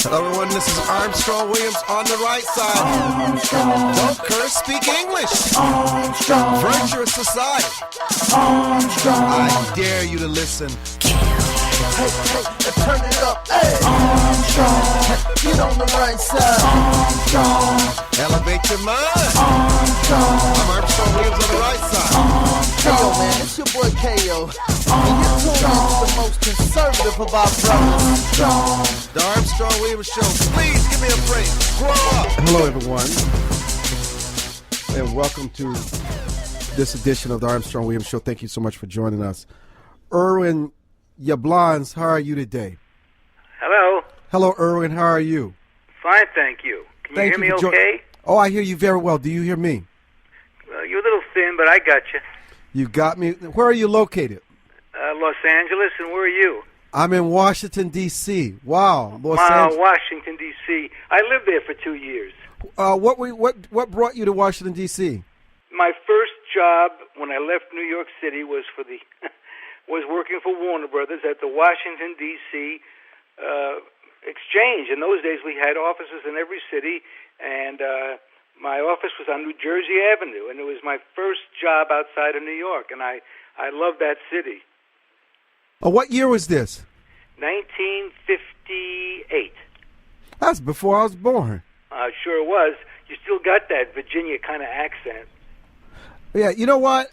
Hello, everyone. This is Armstrong Williams on the right side. Armstrong. Don't curse, speak English. Armstrong. Virtuous society. Armstrong. I dare you to listen. Hey, turn it up. Hey. Armstrong. Get on the right side. Armstrong. Elevate your mind. Armstrong. I'm Armstrong Williams on the right side. Armstrong. Yo, man, it's your boy K.O. And you're tuned into the most conservative of our brothers. Armstrong. The Armstrong Williams Show. Please give me a break. Grow up. Hello, everyone, and welcome to this edition of the Armstrong Williams Show. Thank you so much for joining us. Irwin Yablans, how are you today? Hello. Hello, Irwin. How are you? Fine, thank you. Can you hear me okay? Oh, I hear you very well. Do you hear me? You're a little thin, but I got you. You got me. Where are you located? Los Angeles, and where are you? I'm in Washington, D.C. Wow. Washington, D.C. I lived there for 2 years. What brought you to Washington, D.C.? My first job when I left New York City was was working for Warner Brothers at the Washington, D.C. Exchange. In those days, we had offices in every city, and my office was on New Jersey Avenue, and it was my first job outside of New York, and I loved that city. What year was this? 1958. That's before I was born. Sure was. You still got that Virginia kind of accent. Yeah, you know what?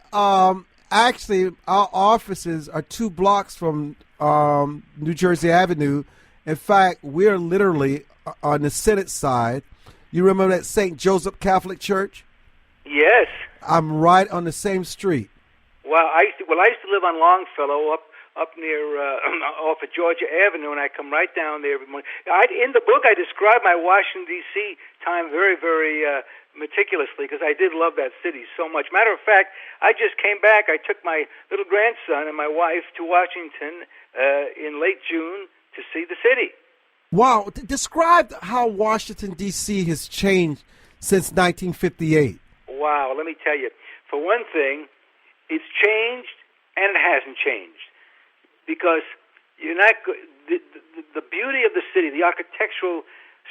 Actually, our offices are 2 blocks from New Jersey Avenue. In fact, we're literally on the Senate side. You remember that St. Joseph Catholic Church? Yes. I'm right on the same street. Well, I used to live on Longfellow up near off of Georgia Avenue, and I come right down there every morning. In the book, I describe my Washington, D.C. time very, very meticulously because I did love that city so much. Matter of fact, I just came back. I took my little grandson and my wife to Washington in late June to see the city. Wow. Describe how Washington, D.C. has changed since 1958. Wow. Let me tell you. For one thing, it's changed and it hasn't changed. Because you're not the beauty of the city, the architectural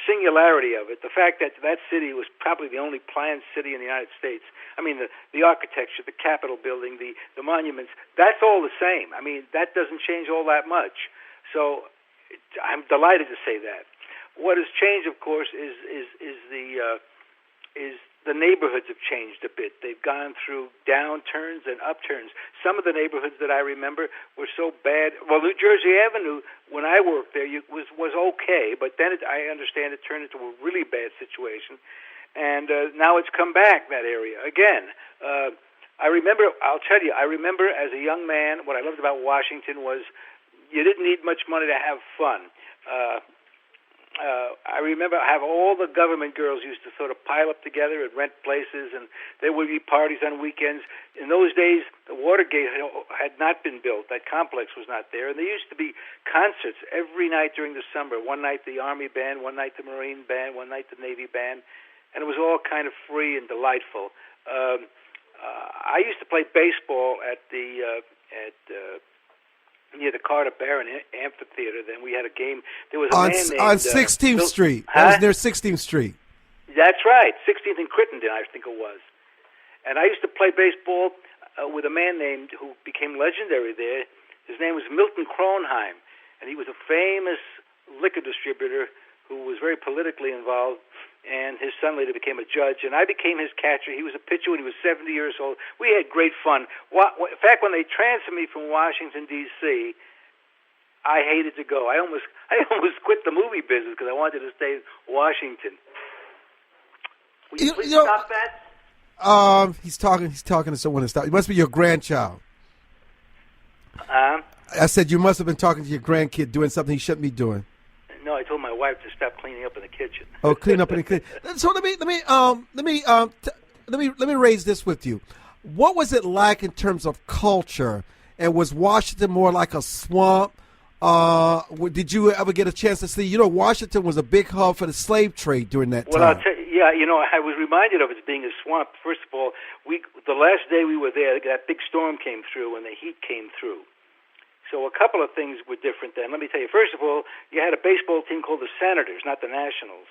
singularity of it, the fact that that city was probably the only planned city in the United States. I mean, the architecture, the Capitol building, the monuments, that's all the same. I mean, that doesn't change all that much. So I'm delighted to say that. What has changed, of course, is the neighborhoods have changed a bit. They've gone through downturns and upturns. Some of the neighborhoods that I remember were so bad. Well, New Jersey Avenue, when I worked there, was okay, but then I understand it turned into a really bad situation, and now it's come back, that area, again. I remember as a young man, what I loved about Washington was you didn't need much money to have fun. I remember how all the government girls used to sort of pile up together and rent places, and there would be parties on weekends. In those days, the Watergate had not been built. That complex was not there. And there used to be concerts every night during the summer. One night the Army band, one night the Marine band, one night the Navy band. And it was all kind of free and delightful. I used to play baseball at near the Carter Barron Amphitheater. Then we had a game. There was a man named on 16th Street. Huh? That was near 16th Street. That's right, 16th and Crittenden, I think it was. And I used to play baseball with a man named who became legendary there. His name was Milton Kronheim, and he was a famous liquor distributor who was very politically involved. And his son later became a judge, and I became his catcher. He was a pitcher when he was 70 years old. We had great fun. In fact, when they transferred me from Washington, D.C., I hated to go. I almost quit the movie business because I wanted to stay in Washington. Will you please stop that? He's talking to someone to stop. It must be your grandchild. I said you must have been talking to your grandkid doing something he shouldn't be doing. No, I told my wife to stop cleaning up in the kitchen. Oh, clean up in the kitchen. So let me raise this with you. What was it like in terms of culture? And was Washington more like a swamp? Did you ever get a chance to see? Washington was a big hub for the slave trade during that time. Well, I'll tell you. Yeah, I was reminded of it being a swamp. First of all, the last day we were there, that big storm came through and the heat came through. So a couple of things were different then. Let me tell you. First of all, you had a baseball team called the Senators, not the Nationals.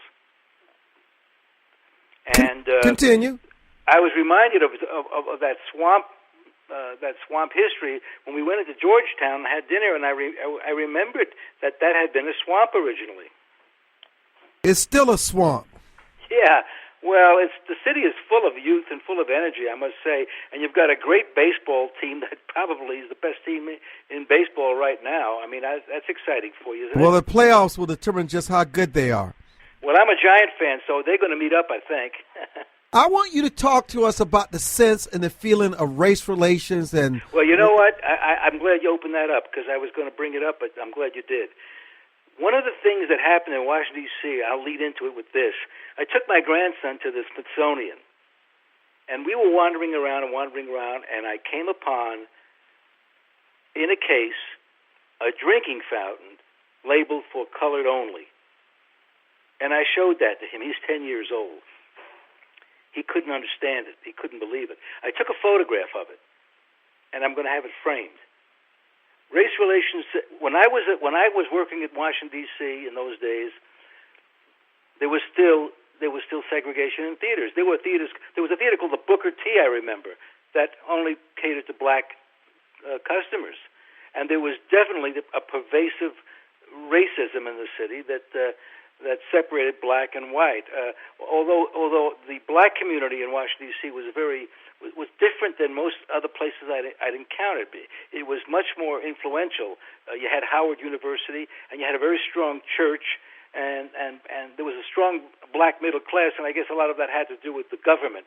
And continue. I was reminded of that swamp history when we went into Georgetown and had dinner, and I remembered that had been a swamp originally. It's still a swamp. Yeah. Well, the city is full of youth and full of energy, I must say, and you've got a great baseball team that probably is the best team in baseball right now. I mean, that's exciting for you, isn't it? Well, the playoffs will determine just how good they are. Well, I'm a Giant fan, so they're going to meet up, I think. I want you to talk to us about the sense and the feeling of race relations. And well, you know what? I'm glad you opened that up because I was going to bring it up, but I'm glad you did. One of the things that happened in Washington, D.C., I'll lead into it with this. I took my grandson to the Smithsonian, and we were wandering around, and I came upon, in a case, a drinking fountain labeled for colored only. And I showed that to him. He's 10 years old. He couldn't understand it. He couldn't believe it. I took a photograph of it, and I'm going to have it framed. Race relations. When I was working at Washington, D.C. in those days, there was still segregation in theaters. There was a theater called the Booker T, I remember, that only catered to black customers, and there was definitely a pervasive racism in the city that separated black and white. Although the black community in Washington, D.C. was different than most other places I'd encountered. It was much more influential. You had Howard University, and you had a very strong church, and there was a strong black middle class, and I guess a lot of that had to do with the government.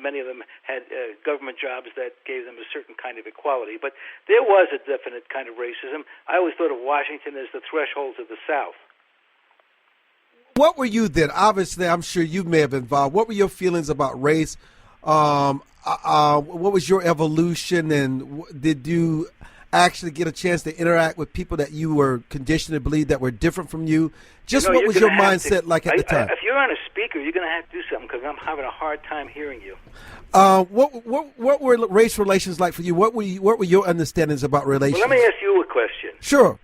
Many of them had government jobs that gave them a certain kind of equality. But there was a definite kind of racism. I always thought of Washington as the threshold of the South. What were you then? Obviously, I'm sure you may have been involved. What were your feelings about race? What was your evolution, and did you actually get a chance to interact with people that you were conditioned to believe that were different from you? Just what was your mindset like at the time? If you're on a speaker, you're going to have to do something because I'm having a hard time hearing you. What were race relations like for you? What were your understandings about relations? Well, let me ask you a question. Sure.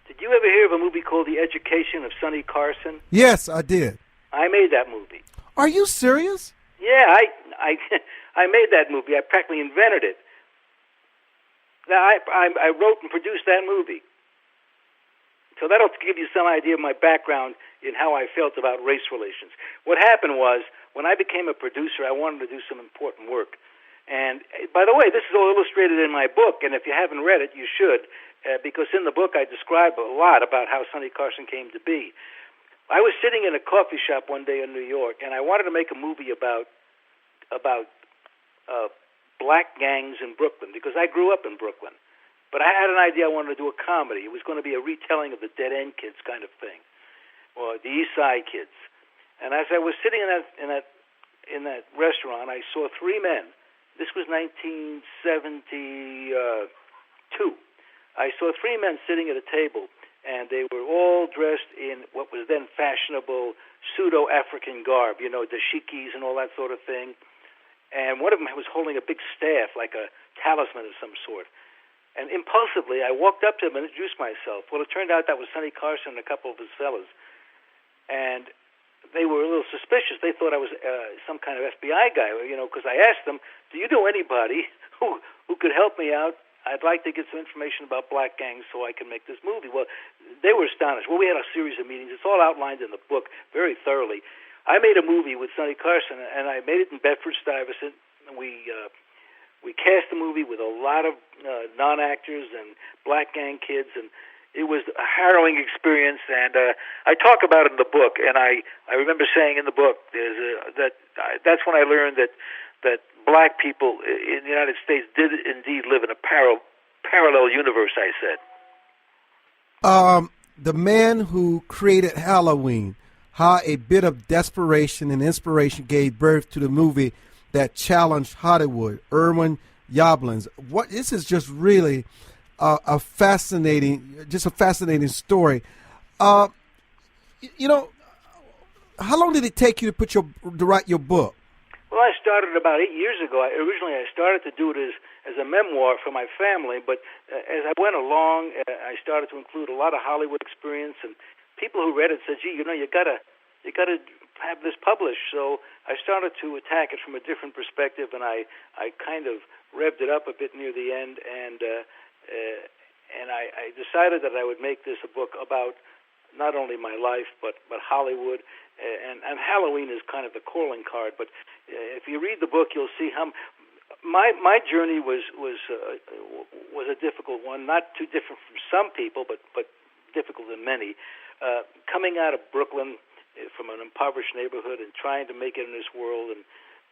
Did you ever hear of a movie called The Education of Sonny Carson? Yes, I did. I made that movie. Are you serious? Yeah, I made that movie. I practically invented it. Now, I wrote and produced that movie. So that'll give you some idea of my background in how I felt about race relations. What happened was, when I became a producer, I wanted to do some important work. And, by the way, this is all illustrated in my book, and if you haven't read it, you should, because in the book I describe a lot about how Sonny Carson came to be. I was sitting in a coffee shop one day in New York, and I wanted to make a movie about black gangs in Brooklyn, because I grew up in Brooklyn. But I had an idea I wanted to do a comedy. It was going to be a retelling of the Dead End Kids kind of thing, or the East Side Kids. And as I was sitting in that restaurant, I saw three men. This was 1972. I saw three men sitting at a table, and they were all dressed in what was then fashionable pseudo-African garb, dashikis and all that sort of thing. And one of them was holding a big staff, like a talisman of some sort. And impulsively, I walked up to him and introduced myself. Well, it turned out that was Sonny Carson and a couple of his fellas. And they were a little suspicious. They thought I was some kind of FBI guy, because I asked them, do you know anybody who could help me out? I'd like to get some information about black gangs so I can make this movie. Well, they were astonished. Well, we had a series of meetings. It's all outlined in the book very thoroughly. I made a movie with Sonny Carson, and I made it in Bedford-Stuyvesant. We cast the movie with a lot of non-actors and black gang kids, and it was a harrowing experience. And I talk about it in the book, and I remember saying in the book that's when I learned that black people in the United States did indeed live in a parallel universe, I said. The man who created Halloween, how a bit of desperation and inspiration gave birth to the movie that challenged Hollywood, Irwin Yablans. This is just really a fascinating story. How long did it take you to write your book? Well, I started about 8 years ago. Originally, I started to do it as a memoir for my family. But as I went along, I started to include a lot of Hollywood experience, and people who read it said, "Gee, you gotta have this published." So I started to attack it from a different perspective, and I kind of revved it up a bit near the end, and I decided that I would make this a book about not only my life but Hollywood, and Halloween is kind of the calling card. But if you read the book, you'll see how my journey was a difficult one, not too different from some people, but difficult than many. Coming out of Brooklyn, from an impoverished neighborhood, and trying to make it in this world, and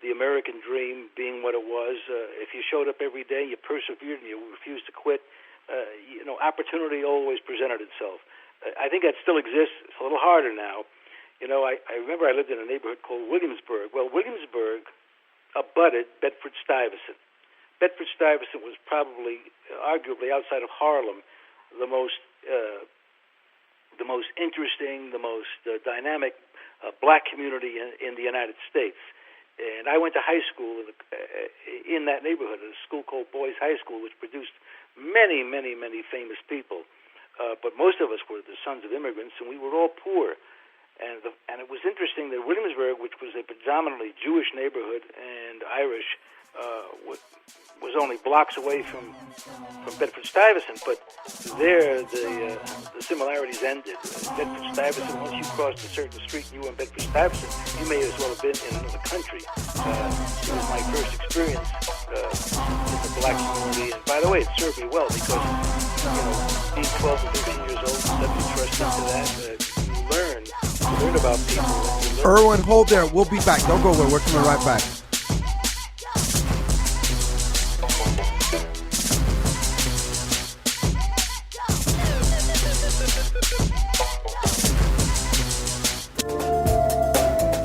the American dream being what it was. If you showed up every day, you persevered, and you refused to quit, opportunity always presented itself. I think that still exists. It's a little harder now. I remember I lived in a neighborhood called Williamsburg. Well, Williamsburg abutted Bedford-Stuyvesant. Bedford-Stuyvesant was probably, arguably, outside of Harlem, the most interesting, the most dynamic black community in the United States. And I went to high school in that neighborhood, a school called Boys High School, which produced many, many, many famous people. But most of us were the sons of immigrants, and we were all poor. And it was interesting that Williamsburg, which was a predominantly Jewish neighborhood and Irish, was only blocks away from Bedford-Stuyvesant, but there the similarities ended. Bedford-Stuyvesant, once you crossed a certain street and you were in Bedford-Stuyvesant, you may as well have been in another country. It was my first experience in the black community, and by the way, it served me well because being 12 and 13 years old, stepping thrust into that, you learn about people. Irwin, hold there. We'll be back. Don't go away. We're coming right back.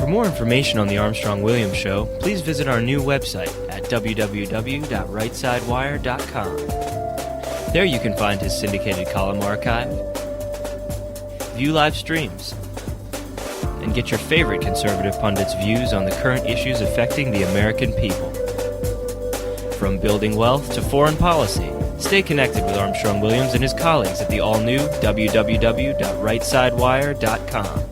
For more information on the Armstrong-Williams Show, please visit our new website at www.RightSideWire.com. There you can find his syndicated column archive, view live streams, and get your favorite conservative pundits' views on the current issues affecting the American people. From building wealth to foreign policy, stay connected with Armstrong-Williams and his colleagues at the all-new www.RightSideWire.com.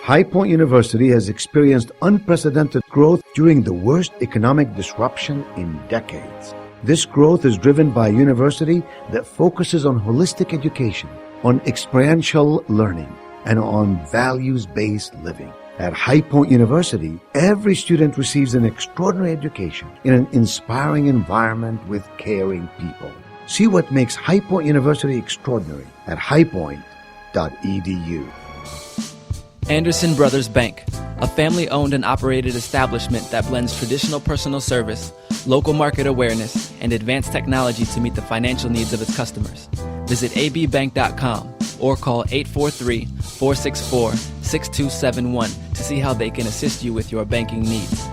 High Point University has experienced unprecedented growth during the worst economic disruption in decades. This growth is driven by a university that focuses on holistic education, on experiential learning, and on values-based living. At High Point University, every student receives an extraordinary education in an inspiring environment with caring people. See what makes High Point University extraordinary at highpoint.edu. Anderson Brothers Bank, a family-owned and operated establishment that blends traditional personal service, local market awareness, and advanced technology to meet the financial needs of its customers. Visit abbank.com or call 843-464-6271 to see how they can assist you with your banking needs.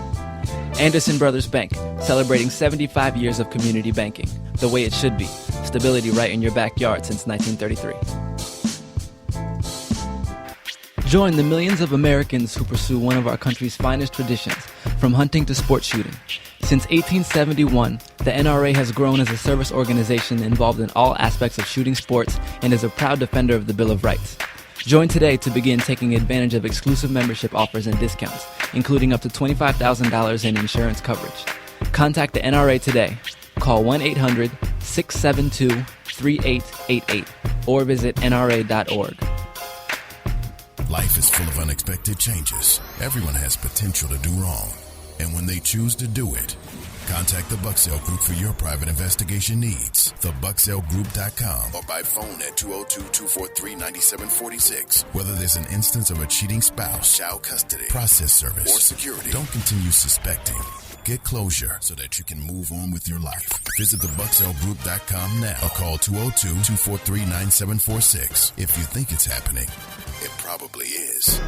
Anderson Brothers Bank, celebrating 75 years of community banking, the way it should be. Stability right in your backyard since 1933. Join the millions of Americans who pursue one of our country's finest traditions, from hunting to sport shooting. Since 1871, the NRA has grown as a service organization involved in all aspects of shooting sports and is a proud defender of the Bill of Rights. Join today to begin taking advantage of exclusive membership offers and discounts, including up to $25,000 in insurance coverage. Contact the NRA today. Call 1-800-672-3888 or visit nra.org. Life is full of unexpected changes. Everyone has potential to do wrong. And when they choose to do it, contact the Bucksell Group for your private investigation needs. TheBucksellGroup.com or by phone at 202-243-9746. Whether there's an instance of a cheating spouse, child custody, process service, or security, don't continue suspecting. Get closure so that you can move on with your life. Visit TheBucksellGroup.com now or call 202-243-9746. If you think it's happening, it probably is.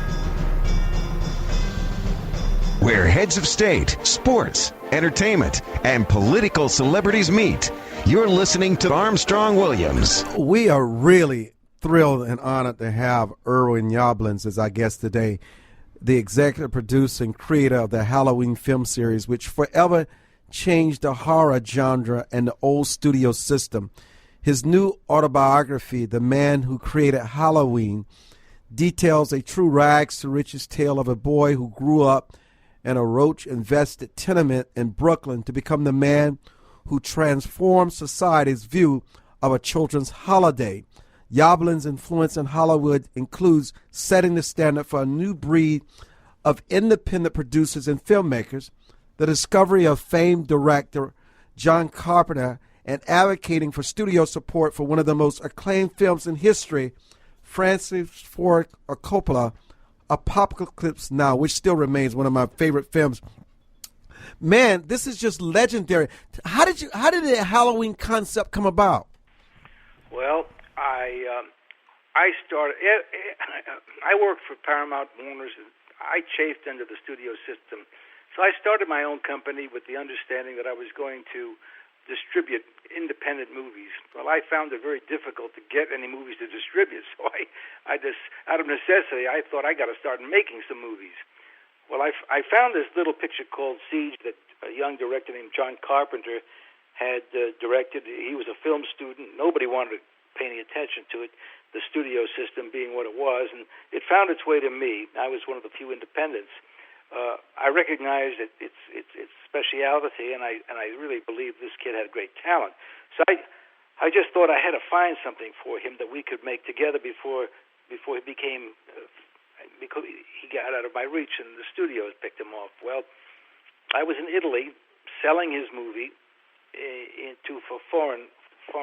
Where heads of state, sports, entertainment, and political celebrities meet. You're listening to Armstrong-Williams. We are really thrilled and honored to have Irwin Yablans as our guest today, the executive producer and creator of the Halloween film series, which forever changed the horror genre and the old studio system. His new autobiography, The Man Who Created Halloween, details a true rags-to-riches tale of a boy who grew up in a roach-infested tenement in Brooklyn to become the man who transformed society's view of a children's holiday. Yablans' influence in Hollywood includes setting the standard for a new breed of independent producers and filmmakers, the discovery of famed director John Carpenter, and advocating for studio support for one of the most acclaimed films in history, Francis Ford Coppola, Apocalypse Now, which still remains one of my favorite films. Man, this is just legendary. How did the Halloween concept come about? Well, I started. I worked for Paramount Warner's. And I chafed under the studio system, so I started my own company with the understanding that I was going to distribute independent movies. Well, I found it very difficult to get any movies to distribute, so I just, out of necessity, I thought I got to start making some movies. Well, I found this little picture called Siege that a young director named John Carpenter had directed. He was a film student. Nobody wanted to pay any attention to it, the studio system being what it was, and it found its way to me. I was one of the few independents. I recognized its speciality, and I really believed this kid had great talent. So I just thought I had to find something for him that we could make together before he became because he got out of my reach and the studios picked him off. Well, I was in Italy selling his movie for foreign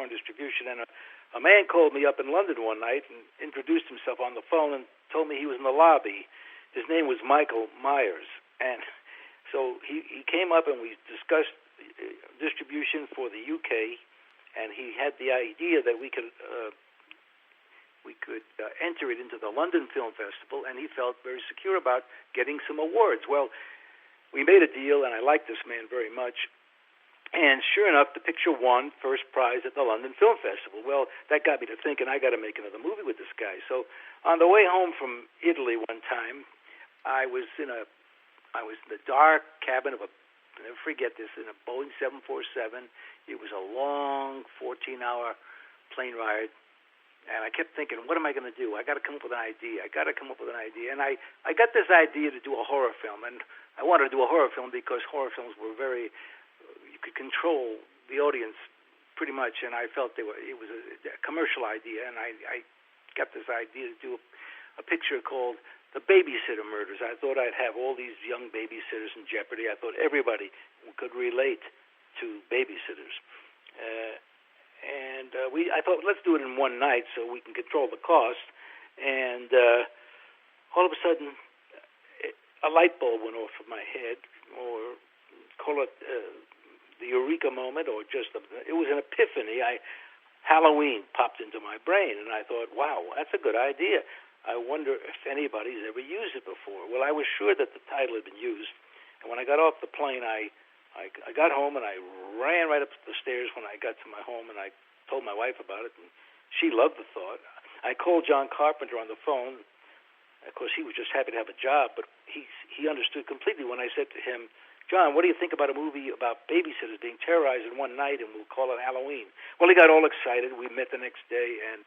distribution, and a man called me up in London one night and introduced himself on the phone and told me he was in the lobby. His name was Michael Myers, and so he came up and we discussed distribution for the UK, and he had the idea that we could enter it into the London Film Festival, and he felt very secure about getting some awards. Well, we made a deal, and I liked this man very much. And sure enough, the picture won first prize at the London Film Festival. Well, that got me to thinking I got to make another movie with this guy. So on the way home from Italy one time, I was in the dark cabin of I'll never forget this, in a Boeing 747. It was a long 14-hour plane ride. And I kept thinking, what am I going to do? I got to come up with an idea. And I got this idea to do a horror film. And I wanted to do a horror film because horror films were very, you could control the audience pretty much. And I felt it was a commercial idea. And I got this idea to do a picture called The Babysitter Murders. I thought I'd have all these young babysitters in jeopardy. I thought everybody could relate to babysitters. I thought, let's do it in one night so we can control the cost. And all of a sudden, a light bulb went off in my head, or call it the eureka moment, or it was an epiphany. Halloween popped into my brain, and I thought, wow, that's a good idea. I wonder if anybody's ever used it before. Well, I was sure that the title had been used, and when I got off the plane, I got home, and I ran right up the stairs when I got to my home, and I told my wife about it, and she loved the thought. I called John Carpenter on the phone. Of course, he was just happy to have a job, but he understood completely when I said to him, John, what do you think about a movie about babysitters being terrorized in one night, and we'll call it Halloween? Well, he got all excited. We met the next day, and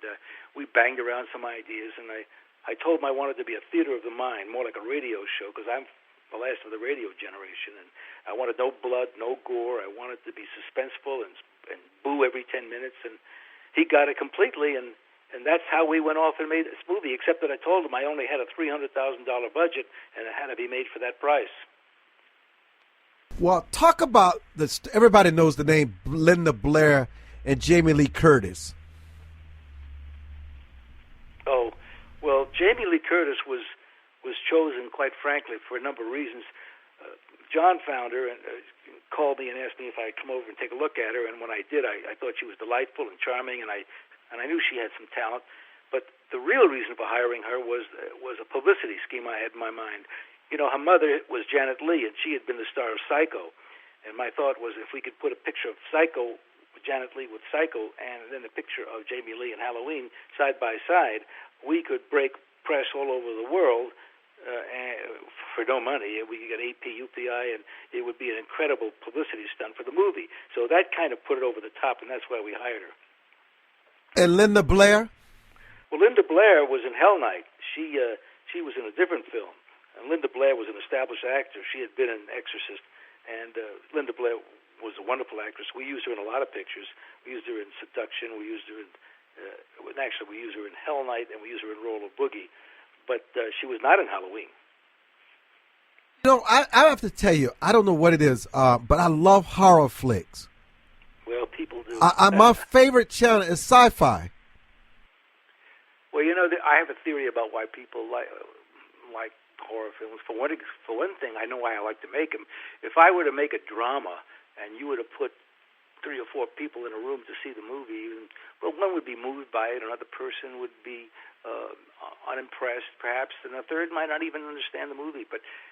we banged around some ideas, and I told him I wanted to be a theater of the mind, more like a radio show, because I'm the last of the radio generation, and I wanted no blood, no gore. I wanted to be suspenseful and boo every 10 minutes, and he got it completely, and that's how we went off and made this movie, except that I told him I only had a $300,000 budget, and it had to be made for that price. Well, talk about this. Everybody knows the name Linda Blair and Jamie Lee Curtis. Oh, well, Jamie Lee Curtis was chosen, quite frankly, for a number of reasons. John found her and called me and asked me if I'd come over and take a look at her, and when I did, I thought she was delightful and charming, and I knew she had some talent. But the real reason for hiring her was a publicity scheme I had in my mind. You know, her mother was Janet Leigh, and she had been the star of Psycho, and my thought was if we could put a picture of Psycho, Janet Leigh with Psycho, and then a picture of Jamie Lee and Halloween side by side, we could break press all over the world for no money. We could get AP, UPI, and it would be an incredible publicity stunt for the movie. So that kind of put it over the top, and that's why we hired her. And Linda Blair? Well, Linda Blair was in Hell Night. She was in a different film. And Linda Blair was an established actor. She had been in Exorcist. And Linda Blair was a wonderful actress. We used her in a lot of pictures. We used her in Seduction. We used her in, we used her in Hell Night, and we used her in Roller Boogie. But she was not in Halloween. You know, I have to tell you, I don't know what it is, but I love horror flicks. Well, people do. My favorite channel is Sci-Fi. Well, you know, I have a theory about why people like horror films. For one thing, I know why I like to make them. If I were to make a drama and you were to put 3 or 4 people in a room to see the movie, well, one would be moved by it, another person would be unimpressed, perhaps, and a third might not even understand the movie.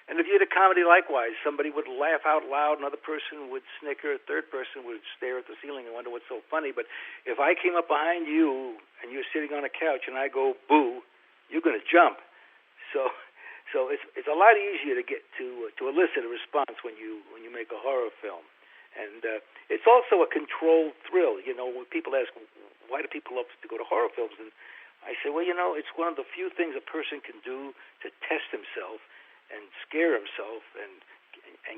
And if you had a comedy likewise, somebody would laugh out loud, another person would snicker, a third person would stare at the ceiling and wonder what's so funny. But if I came up behind you and you're sitting on a couch and I go boo, you're going to jump. So it's a lot easier to get to elicit a response when you make a horror film. And it's also a controlled thrill. You know, when people ask, why do people love to go to horror films? And I say, well, you know, it's one of the few things a person can do to test himself and scare himself and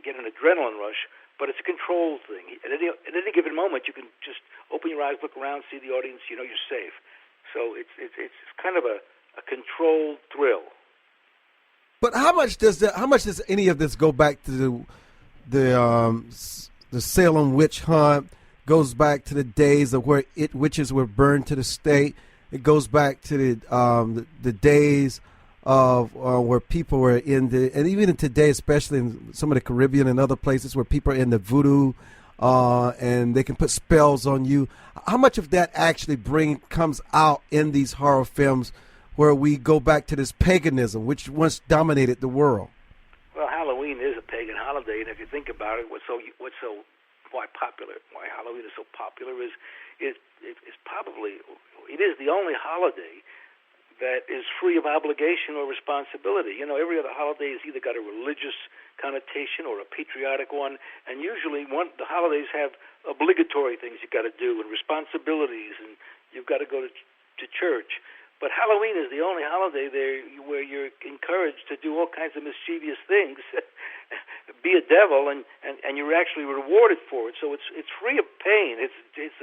get an adrenaline rush, but it's a controlled thing. At any given moment, you can just open your eyes, look around, see the audience, you know you're safe. So it's kind of a controlled thrill. But how much does any of this go back to the Salem witch hunt? Goes back to the days of where witches were burned to the stake. It goes back to the days of where people were and even in today, especially in some of the Caribbean and other places where people are in the voodoo and they can put spells on you. How much of that actually comes out in these horror films where we go back to this paganism, which once dominated the world? Well, Halloween is a pagan holiday, and if you think about it, why Halloween is so popular is probably it is the only holiday that is free of obligation or responsibility. You know, every other holiday has either got a religious connotation or a patriotic one, and usually the holidays have obligatory things you've got to do and responsibilities, and you've got to go to church. But Halloween is the only holiday there where you're encouraged to do all kinds of mischievous things, be a devil, and you're actually rewarded for it. So it's free of pain. It's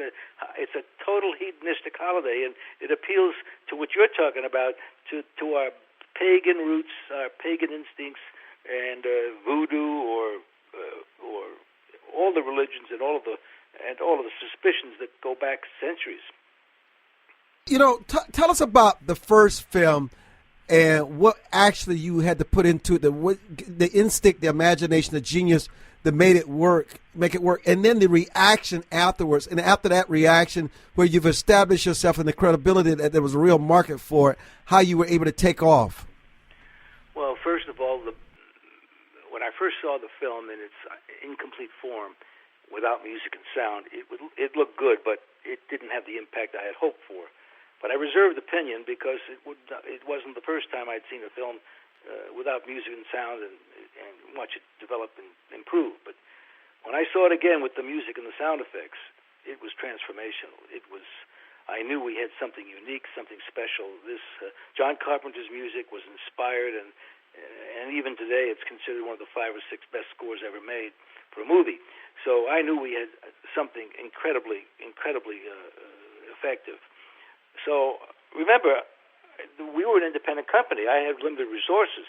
a total hedonistic holiday, and it appeals to what you're talking about, to our pagan roots, our pagan instincts, and voodoo or all the religions and all of the suspicions that go back centuries. You know, tell us about the first film and what actually you had to put into it, the instinct, the imagination, the genius that make it work, and then the reaction afterwards. And after that reaction, where you've established yourself and the credibility that there was a real market for it, how you were able to take off. Well, first of all, when I first saw the film in its incomplete form, without music and sound, it looked good, but it didn't have the impact I had hoped for. But I reserved opinion because it wasn't the first time I'd seen a film without music and sound and watch it develop and improve. But when I saw it again with the music and the sound effects, it was transformational. I knew we had something unique, something special. This John Carpenter's music was inspired, and even today it's considered one of the 5 or 6 best scores ever made for a movie. So I knew we had something incredibly effective. So remember, we were an independent company. I had limited resources.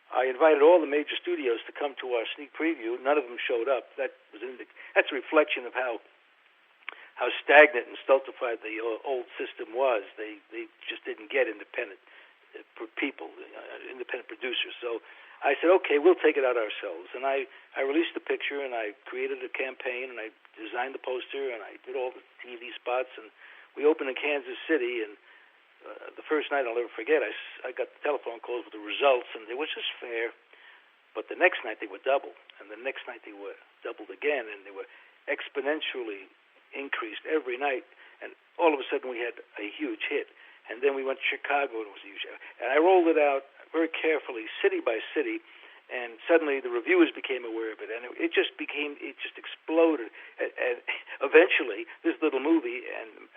I invited all the major studios to come to our sneak preview. None of them showed up. That's a reflection of how stagnant and stultified the old system was. They just didn't get independent people, independent producers. So I said, okay, we'll take it out ourselves. And I released the picture, and I created a campaign, and I designed the poster, and I did all the TV spots, and we opened in Kansas City, and the first night I'll never forget, I got the telephone calls with the results, and they were just fair. But the next night they were double, and the next night they were doubled again, and they were exponentially increased every night. And all of a sudden we had a huge hit. And then we went to Chicago, and it was a huge hit. And I rolled it out very carefully, city by city, And suddenly the reviewers became aware of it, and it just exploded. And eventually, this little movie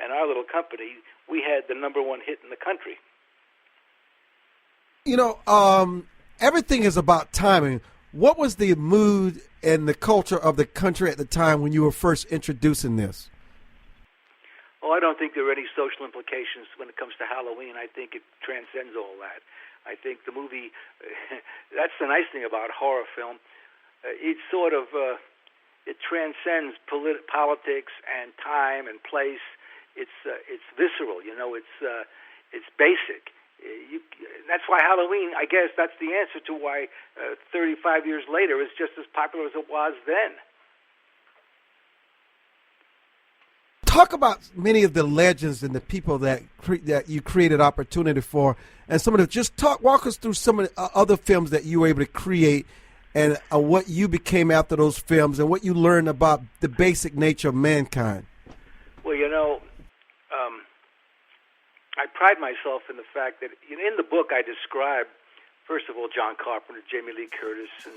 and our little company, we had the number one hit in the country. You know, everything is about timing. What was the mood and the culture of the country at the time when you were first introducing this? Oh, I don't think there are any social implications when it comes to Halloween. I think it transcends all that. I think the movie, that's the nice thing about horror film. It sort of, it transcends politics and time and place. It's visceral, you know, it's basic. That's why Halloween, I guess that's the answer to why 35 years later is just as popular as it was then. Talk about many of the legends and the people that you created opportunity for, and some of the walk us through some of the other films that you were able to create, and what you became after those films, and what you learned about the basic nature of mankind. Well, you know, I pride myself in the fact that in the book I describe, first of all, John Carpenter, Jamie Lee Curtis, and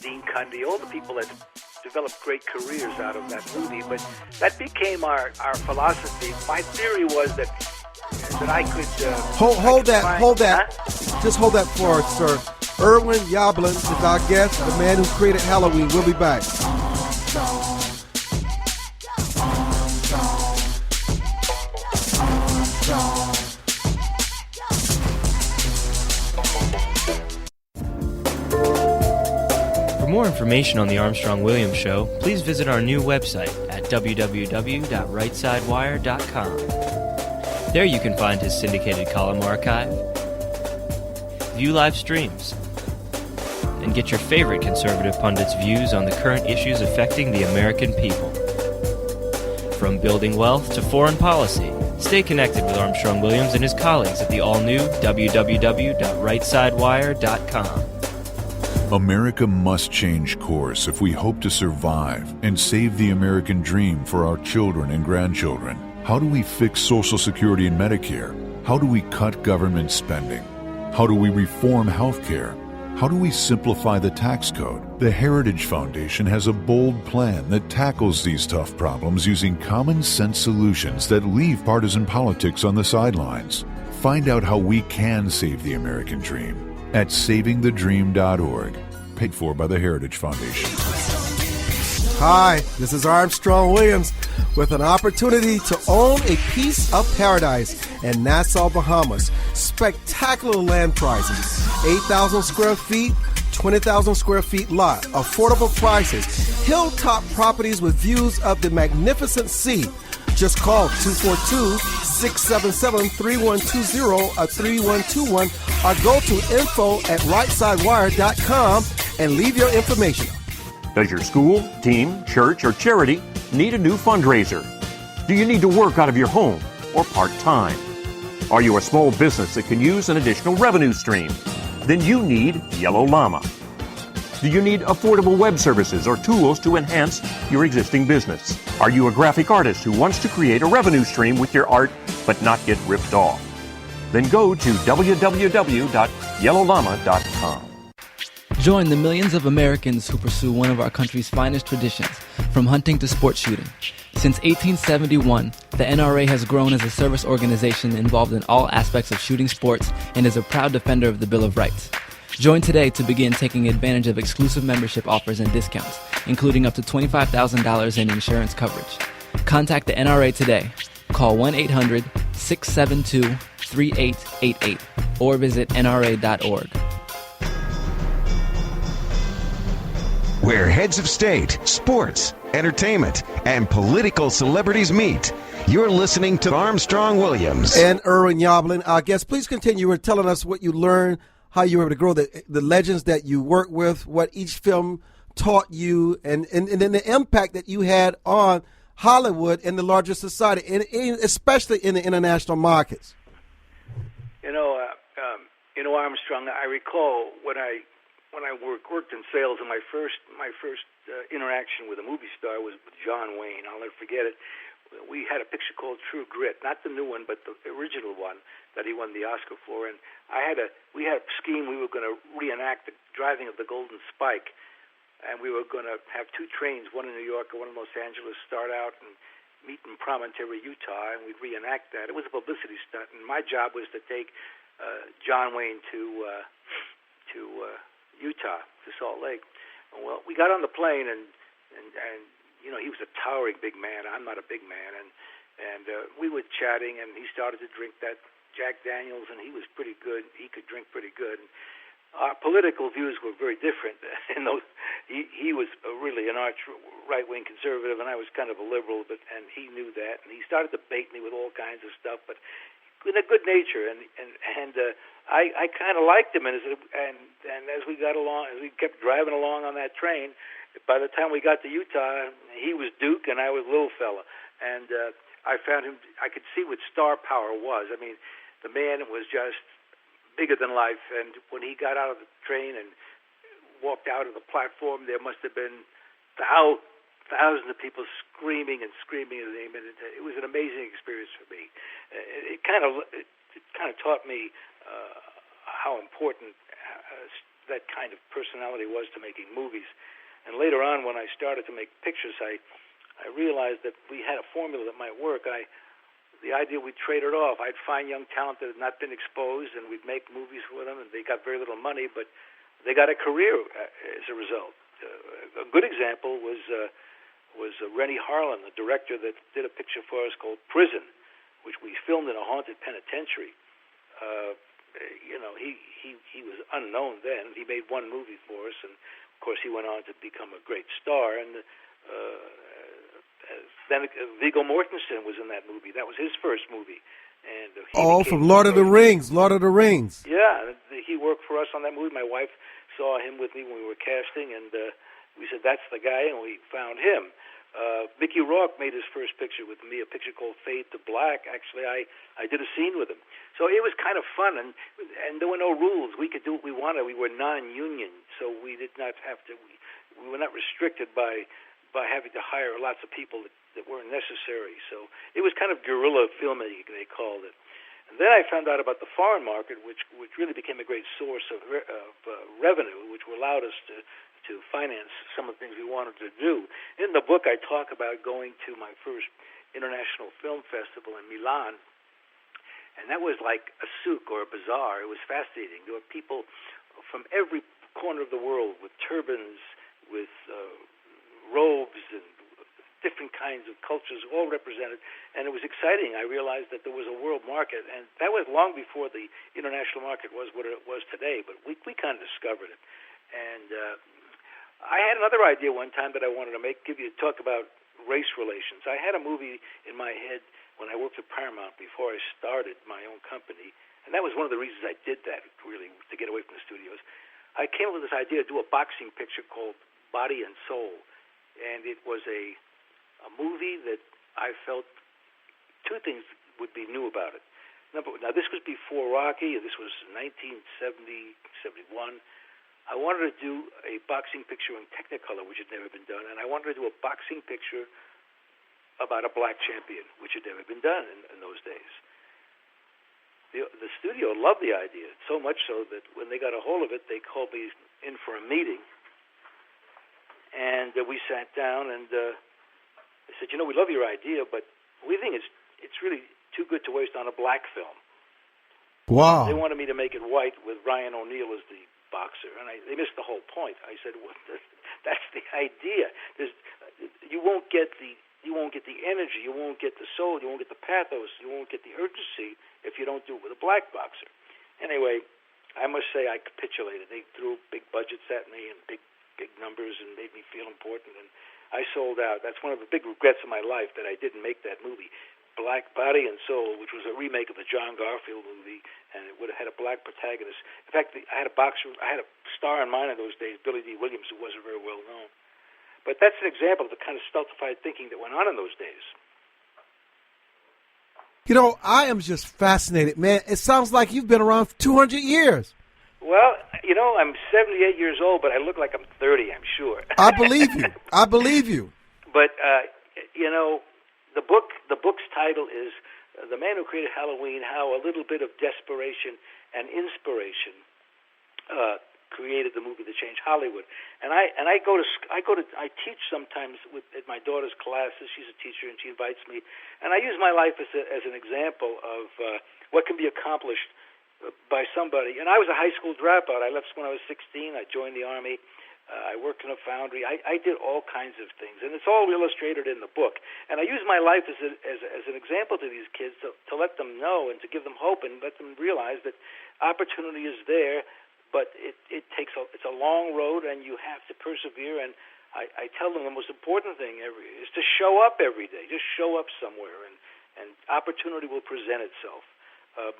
Dean Cundy, all the people that developed great careers out of that movie. But that became our philosophy. My theory was that I could hold that. Just hold that for us, sir. Irwin Yablans is our guest, the man who created Halloween. We'll be back. For more information on the Armstrong-Williams Show, please visit our new website at www.rightsidewire.com. There you can find his syndicated column archive, view live streams, and get your favorite conservative pundits' views on the current issues affecting the American people. From building wealth to foreign policy, stay connected with Armstrong-Williams and his colleagues at the all-new www.rightsidewire.com. America must change course if we hope to survive and save the American dream for our children and grandchildren. How do we fix Social Security and Medicare? How do we cut government spending? How do we reform health care? How do we simplify the tax code? The Heritage Foundation has a bold plan that tackles these tough problems using common sense solutions that leave partisan politics on the sidelines. Find out how we can save the American dream at savingthedream.org, paid for by the Heritage Foundation. Hi, this is Armstrong Williams with an opportunity to own a piece of paradise in Nassau, Bahamas. Spectacular land prices, 8,000 square feet, 20,000 square feet lot, affordable prices, hilltop properties with views of the magnificent sea. Just call 242-677-3120 or 3121 or go to info@rightsidewire.com and leave your information. Does your school, team, church, or charity need a new fundraiser? Do you need to work out of your home or part-time? Are you a small business that can use an additional revenue stream? Then you need Yellow Llama. Do you need affordable web services or tools to enhance your existing business? Are you a graphic artist who wants to create a revenue stream with your art but not get ripped off? Then go to www.yellowllama.com. Join the millions of Americans who pursue one of our country's finest traditions, from hunting to sport shooting. Since 1871, the NRA has grown as a service organization involved in all aspects of shooting sports and is a proud defender of the Bill of Rights. Join today to begin taking advantage of exclusive membership offers and discounts, including up to $25,000 in insurance coverage. Contact the NRA today. Call 1-800-672-3888 or visit nra.org. Where heads of state, sports, entertainment, and political celebrities meet. You're listening to Armstrong Williams. And Irwin Yablans, our guest. Please continue. You were telling us what you learned, how you were able to grow, the legends that you work with, what each film taught you, and then the impact that you had on Hollywood and the larger society, and especially in the international markets. Armstrong, I recall when I worked in sales, and my first interaction with a movie star was with John Wayne. I'll never forget it. we had a picture called True Grit, not the new one, but the original one that he won the Oscar for. And we had a scheme. We were going to reenact the driving of the Golden Spike, and we were going to have two trains, one in New York and one in Los Angeles, start out and meet in Promontory, Utah, and we'd reenact that. It was a publicity stunt, and my job was to take John Wayne to Utah, to Salt Lake. Well, we got on the plane, and you know, he was a towering big man. I'm not a big man, and we were chatting, and he started to drink that Jack Daniels, and he was pretty good. He could drink pretty good. And our political views were very different. He was really an arch right-wing conservative, and I was kind of a liberal, and he knew that, and he started to bait me with all kinds of stuff, but in a good nature, and I kind of liked him, and as we got along, as we kept driving along on that train, by the time we got to Utah, he was Duke and I was little fella, and I found him. I could see what star power was. I mean, the man was just bigger than life, and when he got out of the train and walked out of the platform, there must have been thousands of people screaming his name, and it was an amazing experience for me. It kind of taught me how important that kind of personality was to making movies. And later on, when I started to make pictures, I realized that we had a formula that might work. The idea we'd trade it off. I'd find young talent that had not been exposed, and we'd make movies for them, and they got very little money, but they got a career as a result. A good example was Rennie Harlan, the director that did a picture for us called Prison, which we filmed in a haunted penitentiary. You know, he was unknown then. He made one movie for us, and of course he went on to become a great star. And then Viggo Mortensen was in that movie. That was his first movie. And from Lord of the Rings. Yeah, he worked for us on that movie. My wife saw him with me when we were casting, and we said, that's the guy, and we found him. Mickey Rourke made his first picture with me, a picture called Fade to Black. Actually, I did a scene with him. So it was kind of fun, and there were no rules. We could do what we wanted. We were non-union, so we did not have to, we were not restricted by having to hire lots of people that weren't necessary. So it was kind of guerrilla filmmaking, they called it. And then I found out about the foreign market, which really became a great source of revenue, which allowed us to finance some of the things we wanted to do. In the book, I talk about going to my first international film festival in Milan, and that was like a souk or a bazaar. It was fascinating. There were people from every corner of the world with turbans, with robes, and different kinds of cultures all represented, and it was exciting. I realized that there was a world market, and that was long before the international market was what it was today, but we kind of discovered it. And I had another idea one time that I wanted to talk about race relations. I had a movie in my head when I worked at Paramount before I started my own company, and that was one of the reasons I did that, really, to get away from the studios. I came up with this idea to do a boxing picture called Body and Soul, and it was a movie that I felt two things would be new about it. Now, this was before Rocky. This was 1970, 71. I wanted to do a boxing picture in Technicolor, which had never been done, and I wanted to do a boxing picture about a black champion, which had never been done in those days. The studio loved the idea, so much so that when they got a hold of it, they called me in for a meeting, and we sat down, and they said, we love your idea, but we think it's really too good to waste on a black film. Wow. They wanted me to make it white with Ryan O'Neal as the boxer, and they missed the whole point. I said, well, that's the idea. You won't get the energy, you won't get the soul, you won't get the pathos, you won't get the urgency if you don't do it with a black boxer. Anyway, I must say I capitulated. They threw big budgets at me and big numbers and made me feel important, and I sold out. That's one of the big regrets of my life, that I didn't make that movie, Black Body and Soul, which was a remake of the John Garfield movie, and it would have had a black protagonist. In fact, I had a star in mind in those days, Billy D. Williams, who wasn't very well known. But that's an example of the kind of stultified thinking that went on in those days. I am just fascinated, man. It sounds like you've been around for 200 years. Well, I'm 78 years old, but I look like I'm 30, I'm sure. I believe you. But, the book's title is The Man Who Created Halloween: How a Little Bit of Desperation and Inspiration created the movie that changed Hollywood. And I teach sometimes at my daughter's classes. She's a teacher and she invites me, and I use my life as an example of what can be accomplished by somebody. And I was a high school dropout. I left when I was 16. I joined the Army. I worked in a foundry. I did all kinds of things, and it's all illustrated in the book. And I use my life as an example to these kids to let them know and to give them hope and let them realize that opportunity is there, but it's a long road, and you have to persevere. And I tell them the most important thing is to show up every day. Just show up somewhere, and opportunity will present itself.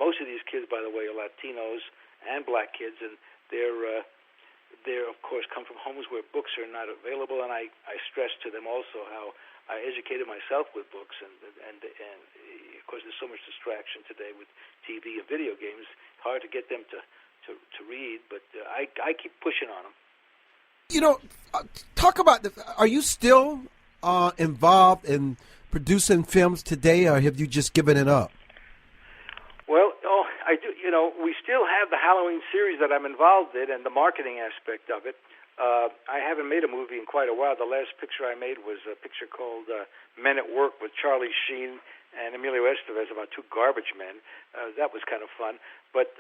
Most of these kids, by the way, are Latinos and black kids, and they're of course, come from homes where books are not available, and I stress to them also how I educated myself with books, and of course, there's so much distraction today with TV and video games. It's hard to get them to read, but I keep pushing on them. You know, talk about are you still involved in producing films today, or have you just given it up? Well, I do. You know, we still have the Halloween series that I'm involved in and the marketing aspect of it. I haven't made a movie in quite a while. The last picture I made was a picture called Men at Work with Charlie Sheen and Emilio Estevez, about two garbage men. That was kind of fun. But,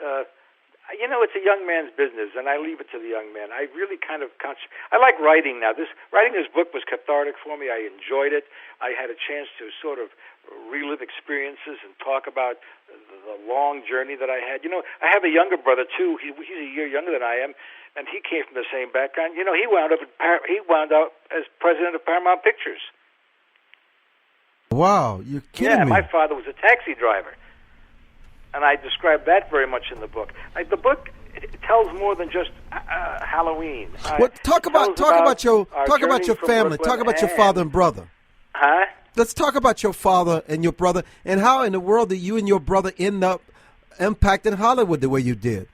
you know, it's a young man's business, and I leave it to the young man. I really I like writing now. Writing this book was cathartic for me. I enjoyed it. I had a chance to sort of relive experiences and talk about the long journey that I had. You know, I have a younger brother too. He's a year younger than I am, and he came from the same background. You know, he wound up as president of Paramount Pictures. Wow, you're kidding me. Yeah, my father was a taxi driver, and I describe that very much in the book. The book tells more than just Halloween. Well, talk about your family. Talk about your father and brother. Huh? Let's talk about your father and your brother, and how in the world did you and your brother end up impacting Hollywood the way you did?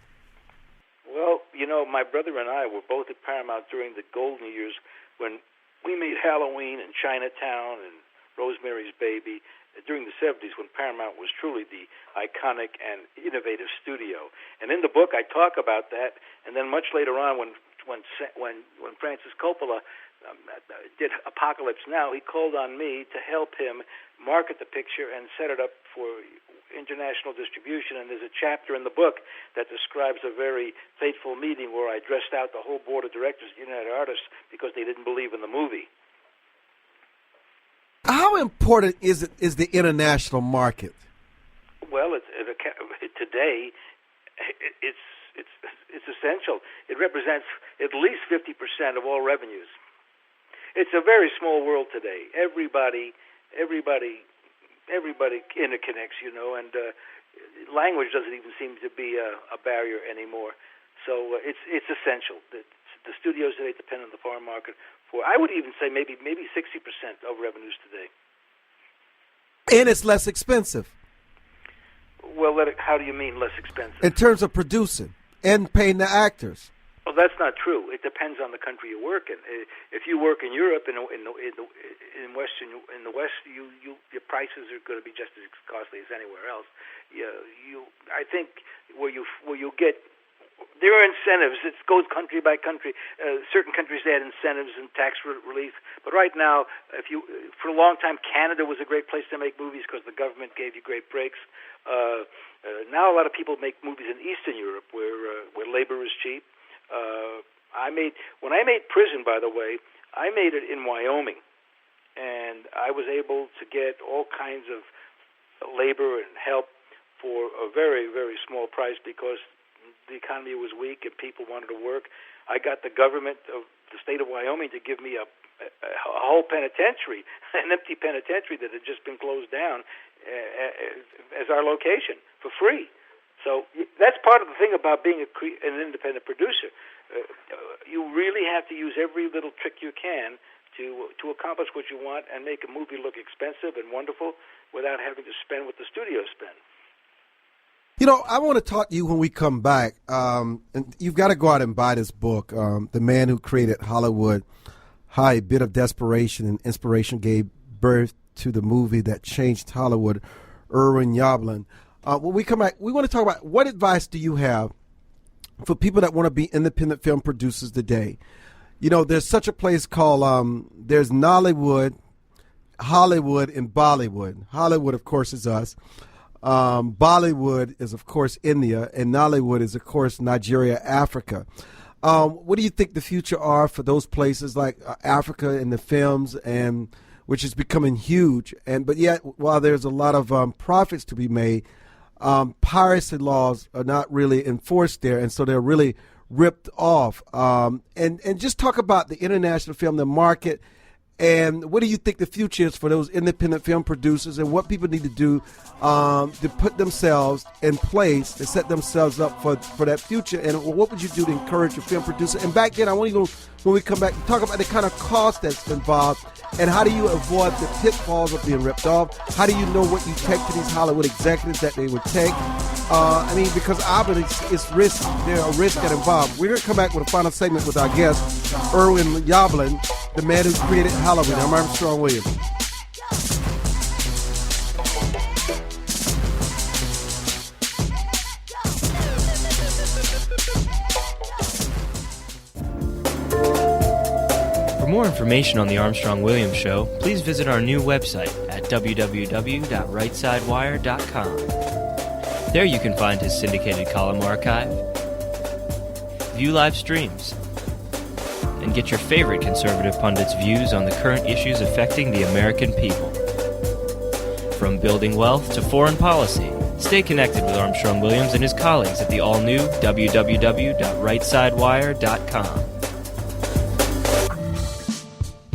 Well, you know, my brother and I were both at Paramount during the golden years when we made Halloween and Chinatown and Rosemary's Baby, during the 70s when Paramount was truly the iconic and innovative studio. And in the book I talk about that, and then much later on when Francis Coppola did Apocalypse Now, he called on me to help him market the picture and set it up for international distribution. And there's a chapter in the book that describes a very fateful meeting where I dressed out the whole board of directors of United Artists because they didn't believe in the movie. How important is the international market? Well, today it's essential. It represents at least 50% of all revenues. It's a very small world today. Everybody interconnects, you know, and language doesn't even seem to be a barrier anymore. So it's essential. The studios today depend on the foreign market for, I would even say, maybe 60% of revenues today. And it's less expensive. Well, how do you mean less expensive? In terms of producing and paying the actors. Well, that's not true. It depends on the country you work in. If you work in Europe, in the West, your prices are going to be just as costly as anywhere else. I think where you get, there are incentives. It goes country by country. Certain countries add incentives and tax relief. But right now, for a long time, Canada was a great place to make movies because the government gave you great breaks. Now a lot of people make movies in Eastern Europe where labor is cheap. When I made Prison, by the way, I made it in Wyoming, and I was able to get all kinds of labor and help for a very, very small price because the economy was weak and people wanted to work. I got the government of the state of Wyoming to give me a whole penitentiary, an empty penitentiary that had just been closed down, as our location for free. So that's part of the thing about being an independent producer. You really have to use every little trick you can to accomplish what you want and make a movie look expensive and wonderful without having to spend what the studios spend. You know, I want to talk to you when we come back. And you've got to go out and buy this book, The Man Who Created Hollywood, How a Bit of Desperation and Inspiration Gave Birth to the movie that changed Hollywood, Irwin Yablans. When we come back, we want to talk about what advice do you have for people that want to be independent film producers today. You know, there's such a place called, there's Nollywood, Hollywood, and Bollywood. Hollywood, of course, is us. Bollywood is, of course, India, and Nollywood is, of course, Nigeria, Africa. What do you think the future are for those places like Africa and the films, and which is becoming huge? But yet, while there's a lot of profits to be made, piracy laws are not really enforced there, and so they're really ripped off. And just talk about the international film, the market, and what do you think the future is for those independent film producers, and what people need to do to put themselves in place to set themselves up for that future? And what would you do to encourage your film producer? And back then, I want you to, when we come back, talk about the kind of cost that's involved, and how do you avoid the pitfalls of being ripped off? How do you know what you take to these Hollywood executives that they would take? I mean, because obviously it's risk. There are risks that involved. We're going to come back with a final segment with our guest, Irwin Yablans, the man who created Halloween. I'm Armstrong Williams. For more information on the Armstrong-Williams Show, please visit our new website at www.RightSideWire.com. There you can find his syndicated column archive, view live streams, and get your favorite conservative pundits' views on the current issues affecting the American people. From building wealth to foreign policy, stay connected with Armstrong-Williams and his colleagues at the all-new www.RightSideWire.com.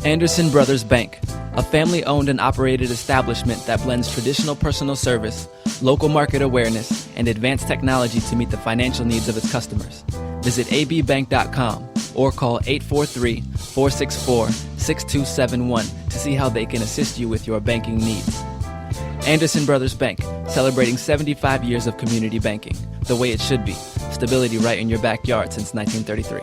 Anderson Brothers Bank, a family-owned and operated establishment that blends traditional personal service, local market awareness, and advanced technology to meet the financial needs of its customers. Visit abbank.com or call 843-464-6271 to see how they can assist you with your banking needs. Anderson Brothers Bank, celebrating 75 years of community banking, the way it should be. Stability right in your backyard since 1933.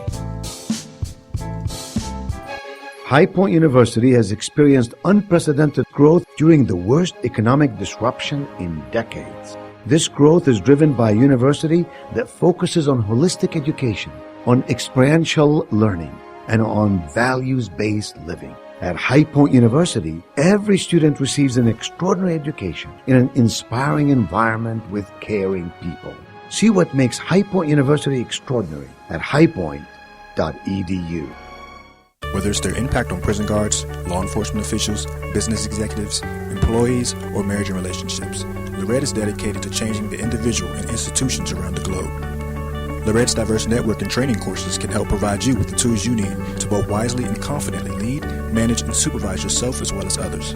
High Point University has experienced unprecedented growth during the worst economic disruption in decades. This growth is driven by a university that focuses on holistic education, on experiential learning, and on values-based living. At High Point University, every student receives an extraordinary education in an inspiring environment with caring people. See what makes High Point University extraordinary at highpoint.edu. Whether it's their impact on prison guards, law enforcement officials, business executives, employees, or marriage and relationships, Lorette is dedicated to changing the individual and institutions around the globe. Lorette's diverse network and training courses can help provide you with the tools you need to both wisely and confidently lead, manage, and supervise yourself as well as others.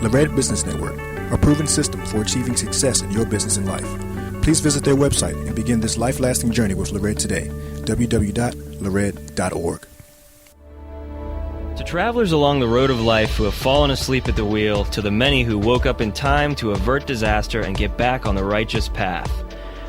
Lorette Business Network, a proven system for achieving success in your business and life. Please visit their website and begin this life-lasting journey with Lorette today. www.lorette.org. To travelers along the road of life who have fallen asleep at the wheel, to the many who woke up in time to avert disaster and get back on the righteous path.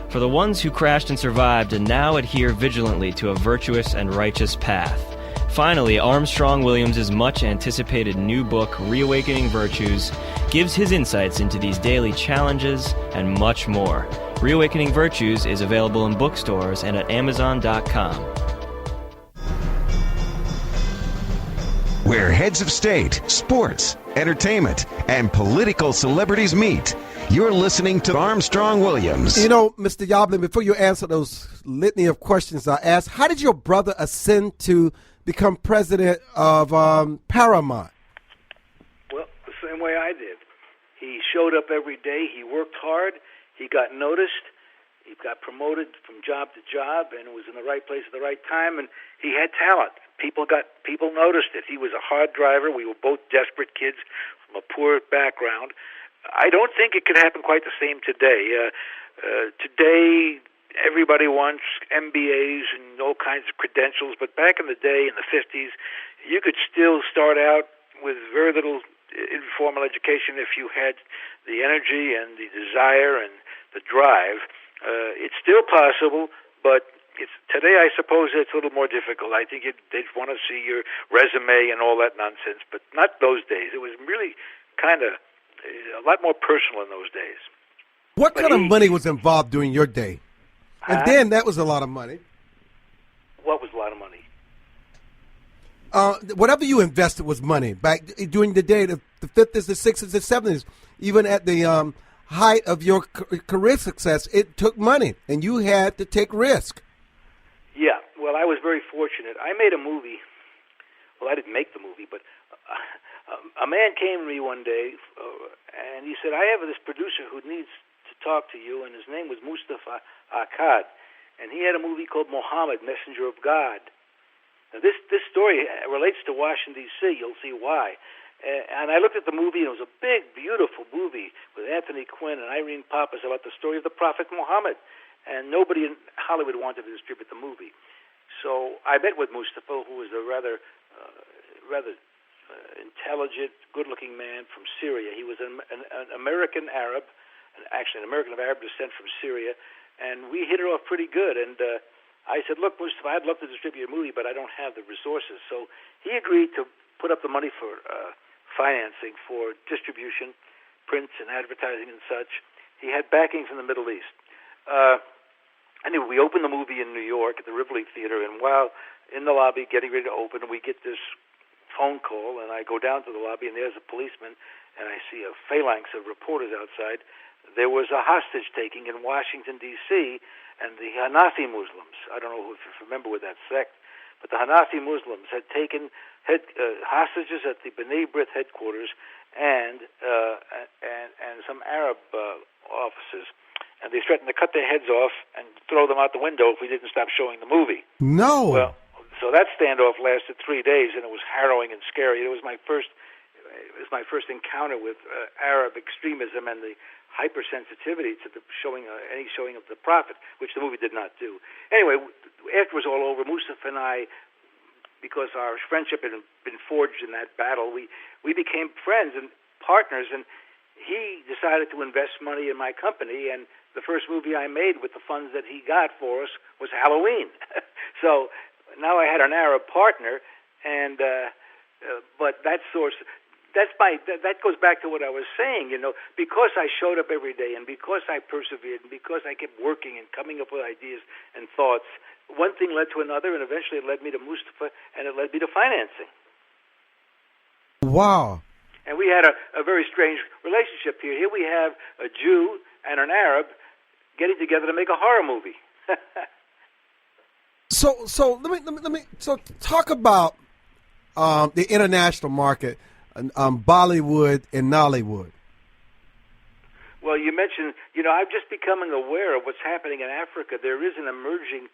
For the ones who crashed and survived and now adhere vigilantly to a virtuous and righteous path. Finally, Armstrong-Williams' much-anticipated new book, Reawakening Virtues, gives his insights into these daily challenges and much more. Reawakening Virtues is available in bookstores and at Amazon.com. Where heads of state, sports, entertainment, and political celebrities meet. You're listening to Armstrong-Williams. You know, Mr. Yablans, before you answer those litany of questions I asked, how did your brother ascend to become president of Paramount? Well, the same way I did. He showed up every day. He worked hard. He got noticed. He got promoted from job to job, and was in the right place at the right time. And he had talent. People noticed it. He was a hard driver. We were both desperate kids from a poor background. I don't think it could happen quite the same today. Today, everybody wants MBAs and all kinds of credentials, but back in the day, in the 50s, you could still start out with very little informal education if you had the energy and the desire and the drive. It's still possible, but today I suppose it's a little more difficult. I think they'd want to see your resume and all that nonsense, but not those days. It was really kind of a lot more personal in those days. What kind of money was involved during your day? And then that was a lot of money. What was a lot of money? Whatever you invested was money. Back during the day, the 50s, the 60s, the 70s, even at the height of your career success, it took money, and you had to take risk. Yeah, well, I was very fortunate. I made a movie. Well, I didn't make the movie, but a man came to me one day, and he said, I have this producer who needs to talk to you, and his name was Mustafa Akkad, and he had a movie called Muhammad, Messenger of God. Now, this story relates to Washington, D.C. You'll see why. And I looked at the movie, and it was a big, beautiful movie with Anthony Quinn and Irene Pappas about the story of the Prophet Muhammad. And nobody in Hollywood wanted to distribute the movie. So I met with Mustafa, who was a rather intelligent, good-looking man from Syria. He was an American Arab, actually an American of Arab descent from Syria, and we hit it off pretty good. And I said, look, Mustafa, I'd love to distribute your movie, but I don't have the resources. So he agreed to put up the money for financing for distribution, prints and advertising and such. He had backing from the Middle East. Anyway, we opened the movie in New York at the Rivoli Theater, and while in the lobby getting ready to open, we get this phone call, and I go down to the lobby, and there's a policeman, and I see a phalanx of reporters outside. There was a hostage-taking in Washington, D.C., and the Hanafi Muslims, I don't know if you remember with that sect, but the Hanafi Muslims had taken hostages at the B'nai B'rith headquarters and some Arab officers, and they threatened to cut their heads off and throw them out the window if we didn't stop showing the movie. No. Well, so that standoff lasted 3 days, and it was harrowing and scary. It was my first encounter with Arab extremism and the hypersensitivity to the any showing of the Prophet, which the movie did not do. Anyway, after it was all over, Mustafa and I, because our friendship had been forged in that battle, we became friends and partners, and he decided to invest money in my company, and the first movie I made with the funds that he got for us was Halloween. So now I had an Arab partner, and but that goes back to what I was saying, because I showed up every day and because I persevered and because I kept working and coming up with ideas and thoughts, one thing led to another, and eventually it led me to Mustafa, and it led me to financing. Wow. And we had a very strange relationship here. Here we have a Jew and an Arab getting together to make a horror movie. So let me talk about the international market, Bollywood and Nollywood. Well, you mentioned, I'm just becoming aware of what's happening in Africa. There is an emerging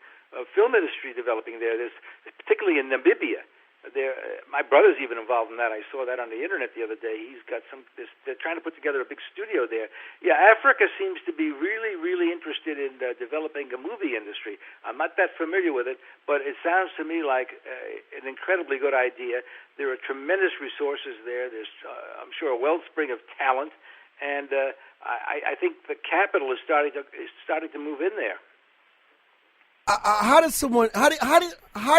film industry developing there. There's, particularly in Namibia. My brother's even involved in that. I saw that on the internet the other day. He's got they're trying to put together a big studio there. Yeah, Africa seems to be really, really interested in developing a movie industry. I'm not that familiar with it, but it sounds to me like an incredibly good idea. There are tremendous resources there. There's, I'm sure, a wellspring of talent, and I think the capital is starting to move in there. How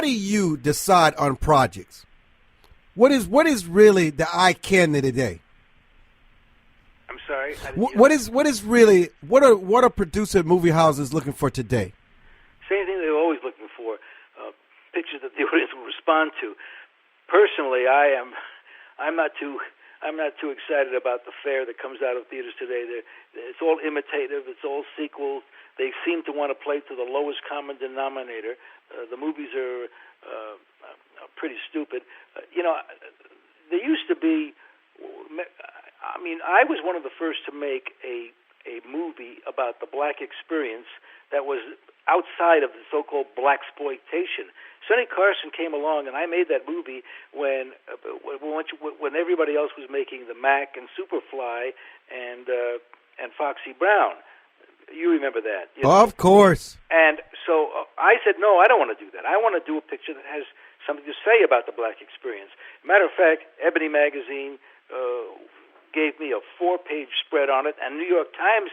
do you decide on projects? What is really the eye candy today? I'm sorry. What are producer movie houses looking for today? Same thing they're always looking for: pictures that the audience will respond to. Personally, I'm not too excited about the fare that comes out of theaters today. It's all imitative. It's all sequels. They seem to want to play to the lowest common denominator. The movies are pretty stupid. There used to be. I was one of the first to make a movie about the black experience that was outside of the so-called blaxploitation. Sonny Carson came along, and I made that movie when everybody else was making The Mac and Superfly and Foxy Brown. You remember that? Of course. And so I said, no, I don't want to do that. I want to do a picture that has something to say about the black experience. Matter of fact, Ebony Magazine gave me a 4-page spread on it, and the New York Times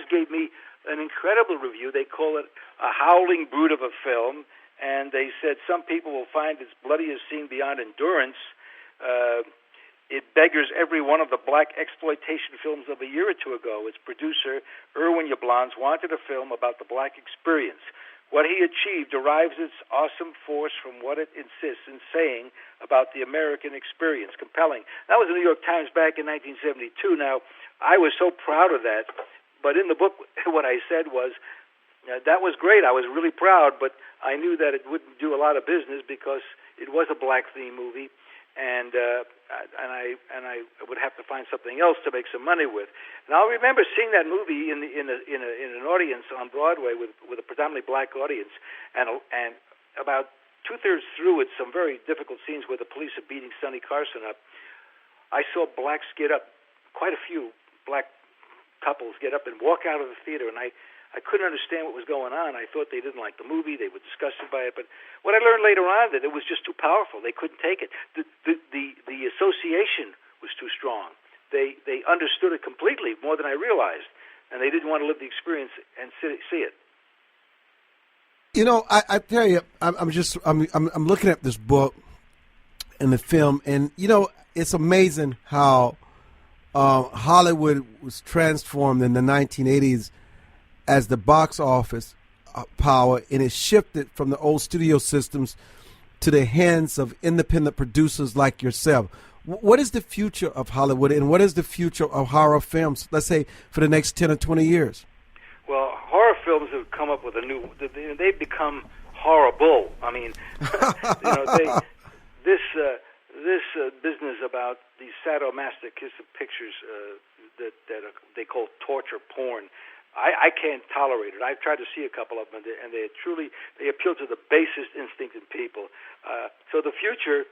gave me an incredible review. They call it a howling brute of a film, and they said some people will find it's bloody as seen beyond endurance. it beggars every one of the black exploitation films of a year or two ago. Its producer, Irwin Yablans, wanted a film about the black experience. What he achieved derives its awesome force from what it insists in saying about the American experience. Compelling. That was the New York Times back in 1972. Now, I was so proud of that, but in the book, what I said was, that was great. I was really proud, but I knew that it wouldn't do a lot of business because it was a black theme movie, and I would have to find something else to make some money with. And I'll remember seeing that movie in an audience on Broadway with a predominantly black audience, and about 2/3 through it, some very difficult scenes where the police are beating Sonny Carson up. I saw blacks get up, quite a few black couples get up and walk out of the theater, and I couldn't understand what was going on. I thought they didn't like the movie. They were disgusted by it. But what I learned later on, that it was just too powerful. They couldn't take it. The association was too strong. They understood it completely, more than I realized, and they didn't want to live the experience and see it. You know, I tell you, I'm looking at this book and the film, and you know, it's amazing how Hollywood was transformed in the 1980s as the box office power, and it shifted from the old studio systems to the hands of independent producers like yourself. What is the future of Hollywood, and what is the future of horror films, let's say, for the next 10 or 20 years? Well, horror films have come up with they've become horrible. I mean, this business about these sadomasochistic pictures that they call torture porn, I can't tolerate it. I've tried to see a couple of them, and they appeal to the basest instinct in people. So the future,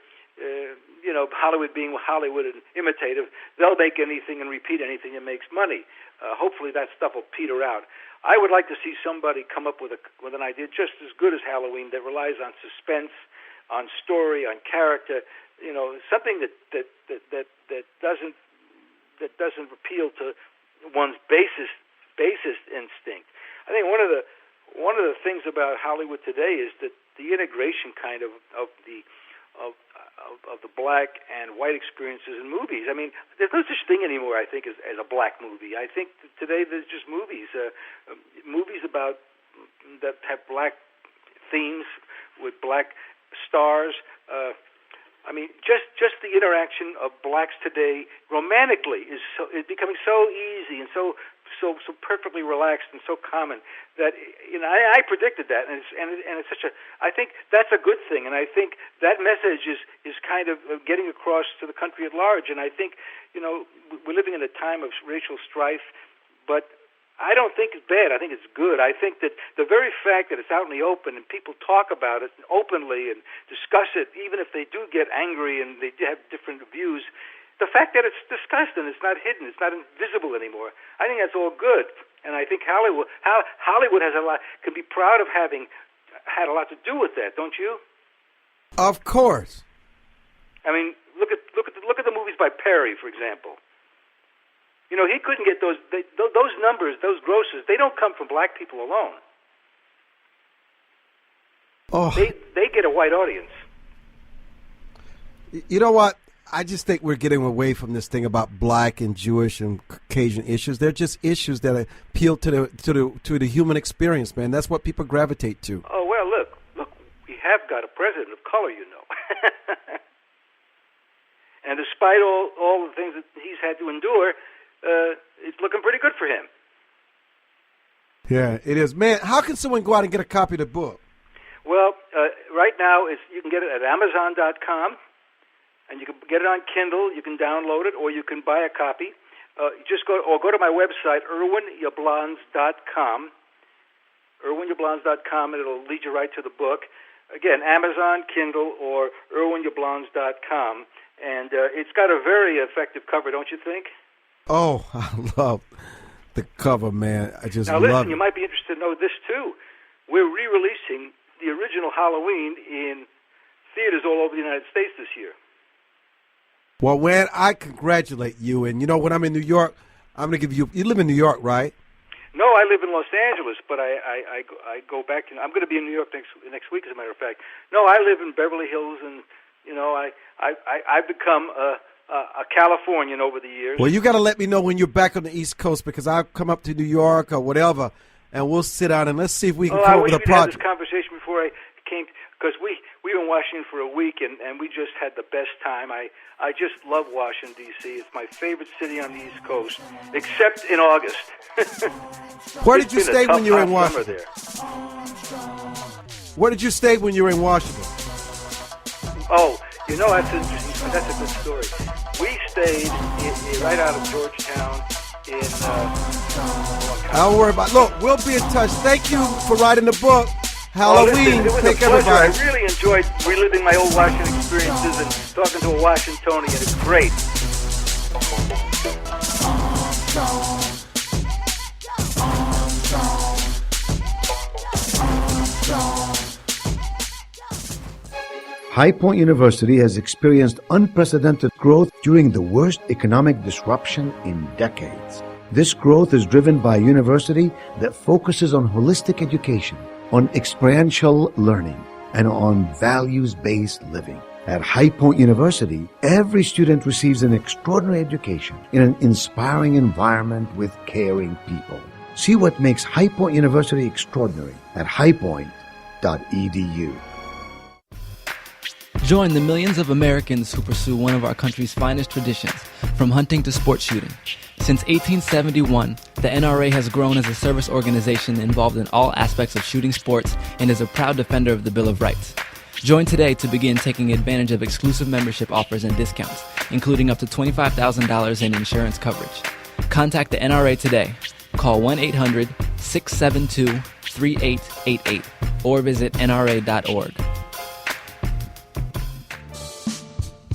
Hollywood being Hollywood and imitative, they'll make anything and repeat anything that makes money. Hopefully that stuff will peter out. I would like to see somebody come up with an idea just as good as Halloween that relies on suspense, on story, on character. Something that doesn't appeal to one's basest instinct. I think one of the things about Hollywood today is that the integration kind of the black and white experiences in movies. I mean, there's no such thing anymore, I think, as a black movie. I think today there's just movies about that have black themes with black stars. I mean, just the interaction of blacks today romantically is becoming so easy and so perfectly relaxed and so common that I predicted that, and it's such a. I think that's a good thing, and I think that message is kind of getting across to the country at large. And I think we're living in a time of racial strife, but I don't think it's bad. I think it's good. I think that the very fact that it's out in the open and people talk about it openly and discuss it, even if they do get angry and they have different views, the fact that it's discussed and it's not hidden, it's not invisible anymore, I think that's all good. And I think Hollywood has can be proud of having had a lot to do with that, don't you? Of course. I mean, look at the movies by Perry, for example. He couldn't get those numbers, those grosses. They don't come from black people alone. Oh, they get a white audience. You know what? I just think we're getting away from this thing about black and Jewish and Caucasian issues. They're just issues that appeal to the human experience, man. That's what people gravitate to. Oh well, look, we have got a president of color, and despite all the things that he's had to endure, it's looking pretty good for him. Yeah, it is. Man, how can someone go out and get a copy of the book? Well, right now you can get it at Amazon.com, and you can get it on Kindle. You can download it, or you can buy a copy. Just go to my website, IrwinYablans.com. IrwinYablans.com, and it'll lead you right to the book. Again, Amazon, Kindle, or IrwinYablans.com. And it's got a very effective cover, don't you think? Oh, I love the cover, man. I just love it. Now, listen, you might be interested to know this, too. We're re-releasing the original Halloween in theaters all over the United States this year. Well, man, I congratulate you. And, when I'm in New York, I'm going to give you – you live in New York, right? No, I live in Los Angeles, but I go back – I'm going to be in New York next week, as a matter of fact. No, I live in Beverly Hills, and, I've become a a Californian over the years. Well, you got to let me know when you're back on the East Coast, because I'll come up to New York or whatever, and we'll sit down and let's see if we can come up with a project. I wish we'd had this conversation before I came, because we were in Washington for a week, and we just had the best time. I just love Washington, D.C. It's my favorite city on the East Coast, except in August. Where did you stay when you were in Washington? Where did you stay when you were in Washington? Oh, you know, that's interesting. That's a good story. We stayed right out of Georgetown in... I don't worry about it. Look, we'll be in touch. Thank you for writing the book. Halloween. It was Take a pleasure. everybody. I really enjoyed reliving my old Washington experiences and talking to a Washingtonian. It's great. High Point University has experienced unprecedented growth during the worst economic disruption in decades. This growth is driven by a university that focuses on holistic education, on experiential learning, and on values-based living. At High Point University, every student receives an extraordinary education in an inspiring environment with caring people. See what makes High Point University extraordinary at highpoint.edu. Join the millions of Americans who pursue one of our country's finest traditions, from hunting to sport shooting. Since 1871, the NRA has grown as a service organization involved in all aspects of shooting sports and is a proud defender of the Bill of Rights. Join today to begin taking advantage of exclusive membership offers and discounts, including up to $25,000 in insurance coverage. Contact the NRA today. Call 1-800-672-3888 or visit nra.org.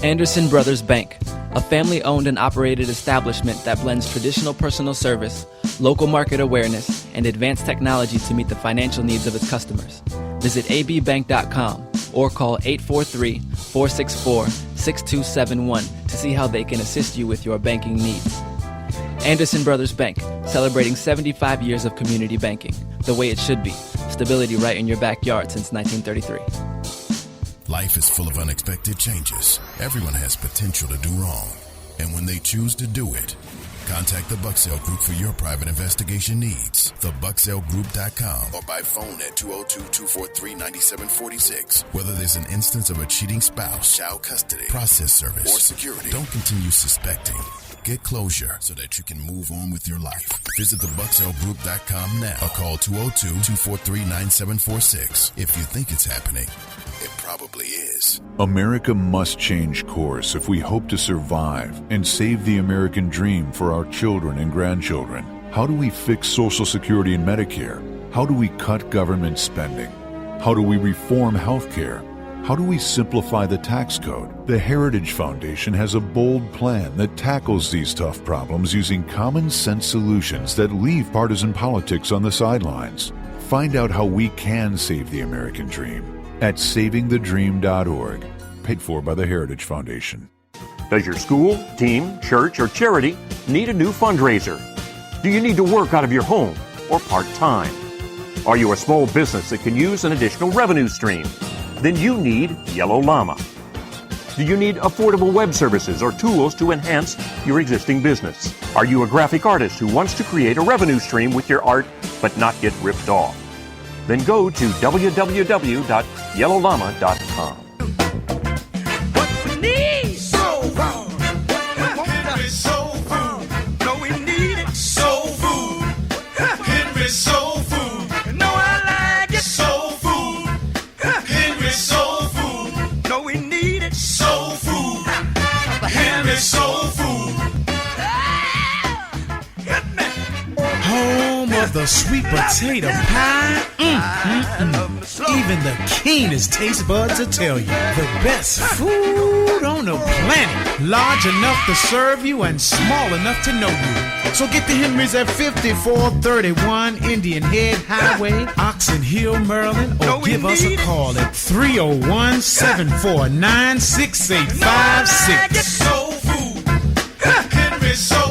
Anderson Brothers Bank, a family-owned and operated establishment that blends traditional personal service, local market awareness, and advanced technology to meet the financial needs of its customers. Visit abbank.com or call 843-464-6271 to see how they can assist you with your banking needs. Anderson Brothers Bank, celebrating 75 years of community banking, the way it should be. Stability right in your backyard since 1933. Life is full of unexpected changes. Everyone has potential to do wrong. And when they choose to do it, contact the Bucksell Group for your private investigation needs. TheBucksellGroup.com or by phone at 202-243-9746. Whether there's an instance of a cheating spouse, child custody, process service, or security, don't continue suspecting. Get closure so that you can move on with your life. Visit TheBucksellGroup.com now or call 202-243-9746. If you think it's happening, it probably is. America must change course if we hope to survive and save the American dream for our children and grandchildren. How do we fix Social Security and Medicare? How do we cut government spending? How do we reform health care? How do we simplify the tax code? The Heritage Foundation has a bold plan that tackles these tough problems using common sense solutions that leave partisan politics on the sidelines. Find out how we can save the American dream at savingthedream.org, paid for by the Heritage Foundation. Does your school, team, church, or charity need a new fundraiser? Do you need to work out of your home or part-time? Are you a small business that can use an additional revenue stream? Then you need Yellow Llama. Do you need affordable web services or tools to enhance your existing business? Are you a graphic artist who wants to create a revenue stream with your art but not get ripped off? Then go to www.yellowllama.com. What we need, soul food. Henry Soul Food. No, we need it. Soul Food. Henry Soul Food. No, I like it. Soul Food. Henry Soul Food. No, we need it. Soul Food. Henry Soul Food. Home of the sweet potato pie. Even the keenest taste buds will tell you the best food on the planet. Large enough to serve you and small enough to know you. So get to Henry's at 5431 Indian Head Highway, Oxon Hill, Maryland, or give us a call at 301-749-6856. Soul Food. Henry Soul